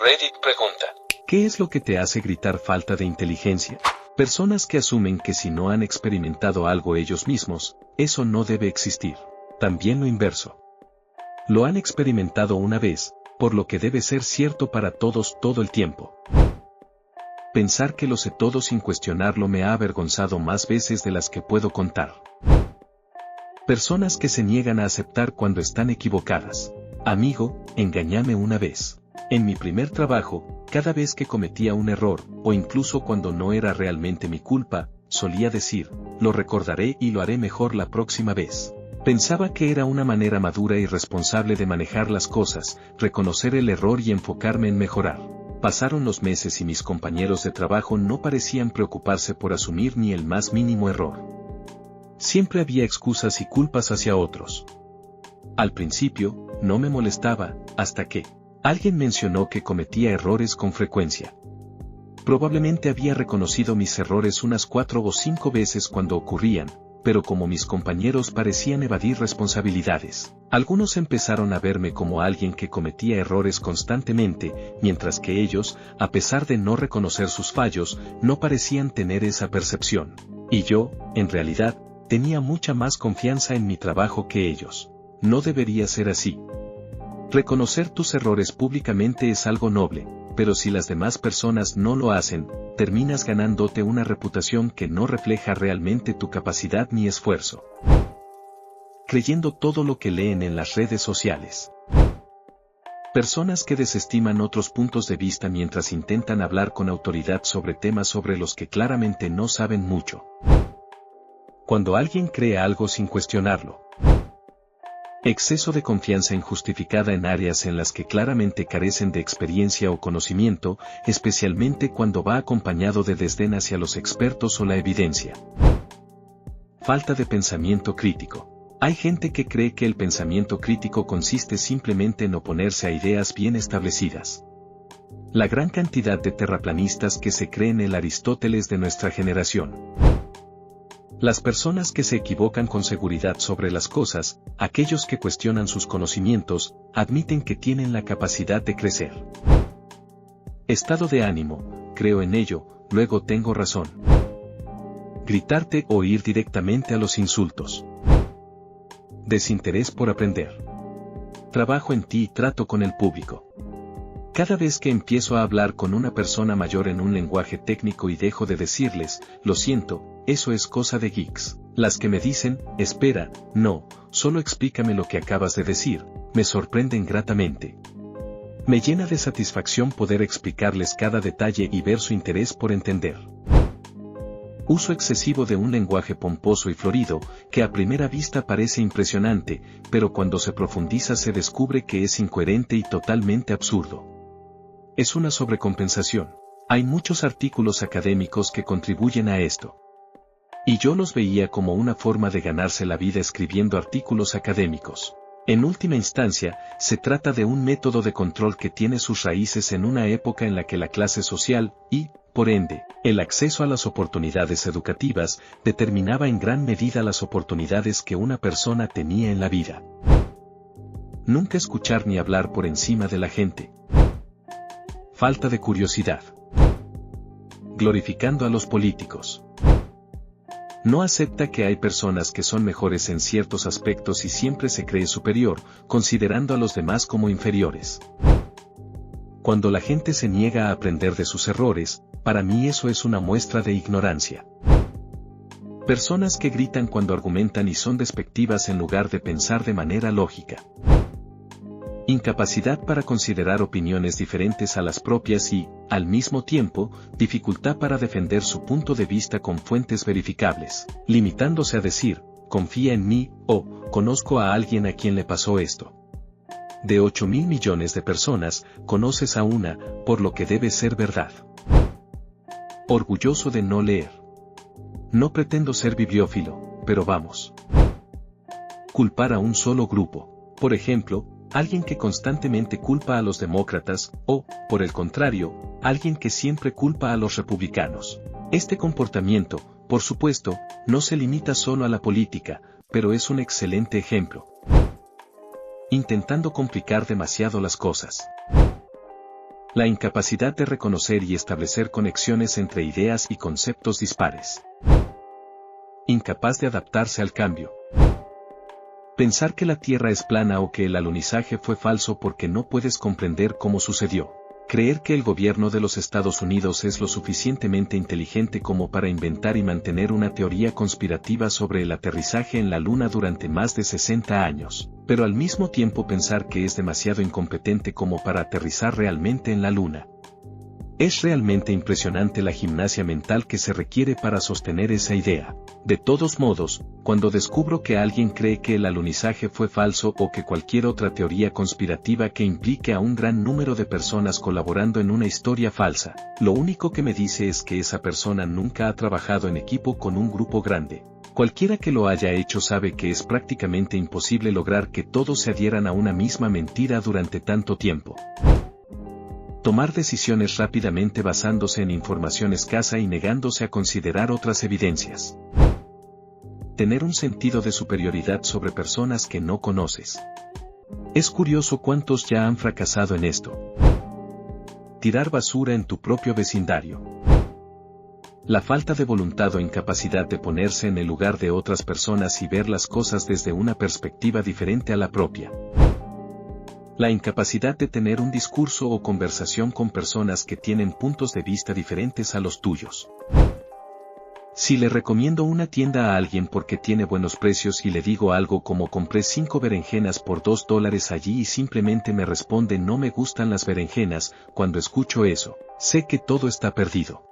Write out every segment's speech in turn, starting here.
Reddit pregunta: ¿qué es lo que te hace gritar falta de inteligencia? Personas que asumen que si no han experimentado algo ellos mismos, eso no debe existir. También lo inverso. Lo han experimentado una vez, por lo que debe ser cierto para todos todo el tiempo. Pensar que lo sé todo sin cuestionarlo me ha avergonzado más veces de las que puedo contar. Personas que se niegan a aceptar cuando están equivocadas. Amigo, engáñame una vez. En mi primer trabajo, cada vez que cometía un error, o incluso cuando no era realmente mi culpa, solía decir, lo recordaré y lo haré mejor la próxima vez. Pensaba que era una manera madura y responsable de manejar las cosas, reconocer el error y enfocarme en mejorar. Pasaron los meses y mis compañeros de trabajo no parecían preocuparse por asumir ni el más mínimo error. Siempre había excusas y culpas hacia otros. Al principio, no me molestaba, hasta que alguien mencionó que cometía errores con frecuencia. Probablemente había reconocido mis errores unas 4 o 5 veces cuando ocurrían, pero como mis compañeros parecían evadir responsabilidades, algunos empezaron a verme como alguien que cometía errores constantemente, mientras que ellos, a pesar de no reconocer sus fallos, no parecían tener esa percepción. Y yo, en realidad, tenía mucha más confianza en mi trabajo que ellos. No debería ser así. Reconocer tus errores públicamente es algo noble, pero si las demás personas no lo hacen, terminas ganándote una reputación que no refleja realmente tu capacidad ni esfuerzo. Creyendo todo lo que leen en las redes sociales. Personas que desestiman otros puntos de vista mientras intentan hablar con autoridad sobre temas sobre los que claramente no saben mucho. Cuando alguien cree algo sin cuestionarlo. Exceso de confianza injustificada en áreas en las que claramente carecen de experiencia o conocimiento, especialmente cuando va acompañado de desdén hacia los expertos o la evidencia. Falta de pensamiento crítico. Hay gente que cree que el pensamiento crítico consiste simplemente en oponerse a ideas bien establecidas. La gran cantidad de terraplanistas que se creen el Aristóteles de nuestra generación. Las personas que se equivocan con seguridad sobre las cosas, aquellos que cuestionan sus conocimientos, admiten que tienen la capacidad de crecer. Estado de ánimo, creo en ello, luego tengo razón. Gritarte o ir directamente a los insultos. Desinterés por aprender. Trabajo en ti y trato con el público. Cada vez que empiezo a hablar con una persona mayor en un lenguaje técnico y dejo de decirles, lo siento, eso es cosa de geeks. Las que me dicen, espera, no, solo explícame lo que acabas de decir, me sorprenden gratamente. Me llena de satisfacción poder explicarles cada detalle y ver su interés por entender. Uso excesivo de un lenguaje pomposo y florido, que a primera vista parece impresionante, pero cuando se profundiza se descubre que es incoherente y totalmente absurdo. Es una sobrecompensación. Hay muchos artículos académicos que contribuyen a esto. Y yo los veía como una forma de ganarse la vida escribiendo artículos académicos. En última instancia, se trata de un método de control que tiene sus raíces en una época en la que la clase social, y, por ende, el acceso a las oportunidades educativas, determinaba en gran medida las oportunidades que una persona tenía en la vida. Nunca escuchar ni hablar por encima de la gente. Falta de curiosidad. Glorificando a los políticos. No acepta que hay personas que son mejores en ciertos aspectos y siempre se cree superior, considerando a los demás como inferiores. Cuando la gente se niega a aprender de sus errores, para mí eso es una muestra de ignorancia. Personas que gritan cuando argumentan y son despectivas en lugar de pensar de manera lógica. Incapacidad para considerar opiniones diferentes a las propias y, al mismo tiempo, dificultad para defender su punto de vista con fuentes verificables, limitándose a decir, confía en mí, o, conozco a alguien a quien le pasó esto. De 8.000 millones de personas, conoces a una, por lo que debe ser verdad. Orgulloso de no leer. No pretendo ser bibliófilo, pero vamos. Culpar a un solo grupo. Por ejemplo, alguien que constantemente culpa a los demócratas, o, por el contrario, alguien que siempre culpa a los republicanos. Este comportamiento, por supuesto, no se limita solo a la política, pero es un excelente ejemplo. Intentando complicar demasiado las cosas. La incapacidad de reconocer y establecer conexiones entre ideas y conceptos dispares. Incapaz de adaptarse al cambio. Pensar que la Tierra es plana o que el alunizaje fue falso porque no puedes comprender cómo sucedió. Creer que el gobierno de los Estados Unidos es lo suficientemente inteligente como para inventar y mantener una teoría conspirativa sobre el aterrizaje en la Luna durante más de 60 años, pero al mismo tiempo pensar que es demasiado incompetente como para aterrizar realmente en la Luna. Es realmente impresionante la gimnasia mental que se requiere para sostener esa idea. De todos modos, cuando descubro que alguien cree que el alunizaje fue falso o que cualquier otra teoría conspirativa que implique a un gran número de personas colaborando en una historia falsa, lo único que me dice es que esa persona nunca ha trabajado en equipo con un grupo grande. Cualquiera que lo haya hecho sabe que es prácticamente imposible lograr que todos se adhieran a una misma mentira durante tanto tiempo. Tomar decisiones rápidamente basándose en información escasa y negándose a considerar otras evidencias. Tener un sentido de superioridad sobre personas que no conoces. Es curioso cuántos ya han fracasado en esto. Tirar basura en tu propio vecindario. La falta de voluntad o incapacidad de ponerse en el lugar de otras personas y ver las cosas desde una perspectiva diferente a la propia. La incapacidad de tener un discurso o conversación con personas que tienen puntos de vista diferentes a los tuyos. Si le recomiendo una tienda a alguien porque tiene buenos precios y le digo algo como compré 5 berenjenas por $2 allí y simplemente me responde no me gustan las berenjenas, cuando escucho eso, sé que todo está perdido.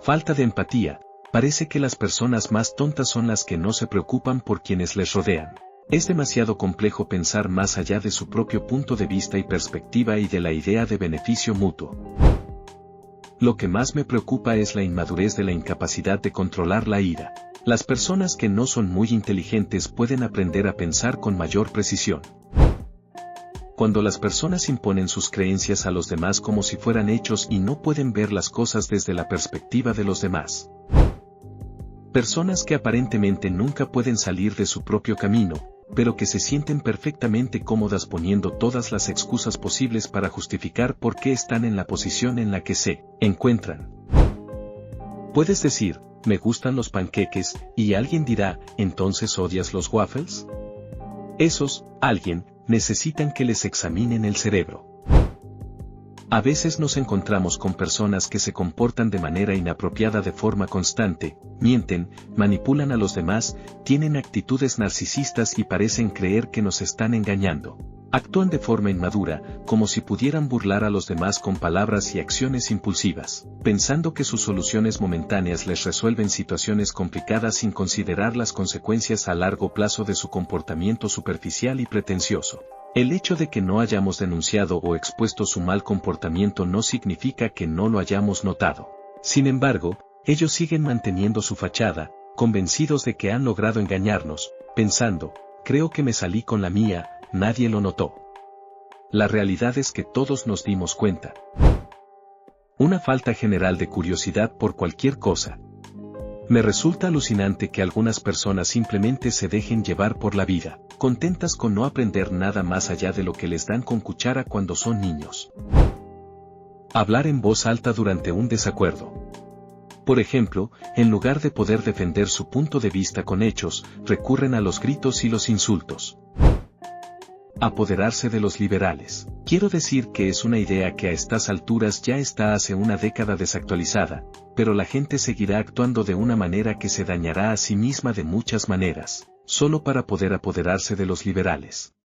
Falta de empatía. Parece que las personas más tontas son las que no se preocupan por quienes les rodean. Es demasiado complejo pensar más allá de su propio punto de vista y perspectiva y de la idea de beneficio mutuo. Lo que más me preocupa es la inmadurez de la incapacidad de controlar la ira. Las personas que no son muy inteligentes pueden aprender a pensar con mayor precisión. Cuando las personas imponen sus creencias a los demás como si fueran hechos y no pueden ver las cosas desde la perspectiva de los demás. Personas que aparentemente nunca pueden salir de su propio camino, pero que se sienten perfectamente cómodas poniendo todas las excusas posibles para justificar por qué están en la posición en la que se encuentran. Puedes decir, me gustan los panqueques, y alguien dirá, ¿entonces odias los waffles? Esos, alguien, necesitan que les examinen el cerebro. A veces nos encontramos con personas que se comportan de manera inapropiada de forma constante, mienten, manipulan a los demás, tienen actitudes narcisistas y parecen creer que nos están engañando. Actúan de forma inmadura, como si pudieran burlar a los demás con palabras y acciones impulsivas, pensando que sus soluciones momentáneas les resuelven situaciones complicadas sin considerar las consecuencias a largo plazo de su comportamiento superficial y pretencioso. El hecho de que no hayamos denunciado o expuesto su mal comportamiento no significa que no lo hayamos notado. Sin embargo, ellos siguen manteniendo su fachada, convencidos de que han logrado engañarnos, pensando, creo que me salí con la mía, nadie lo notó. La realidad es que todos nos dimos cuenta. Una falta general de curiosidad por cualquier cosa. Me resulta alucinante que algunas personas simplemente se dejen llevar por la vida, contentas con no aprender nada más allá de lo que les dan con cuchara cuando son niños. Hablar en voz alta durante un desacuerdo. Por ejemplo, en lugar de poder defender su punto de vista con hechos, recurren a los gritos y los insultos. Apoderarse de los liberales. Quiero decir que es una idea que a estas alturas ya está hace una década desactualizada, pero la gente seguirá actuando de una manera que se dañará a sí misma de muchas maneras, solo para poder apoderarse de los liberales.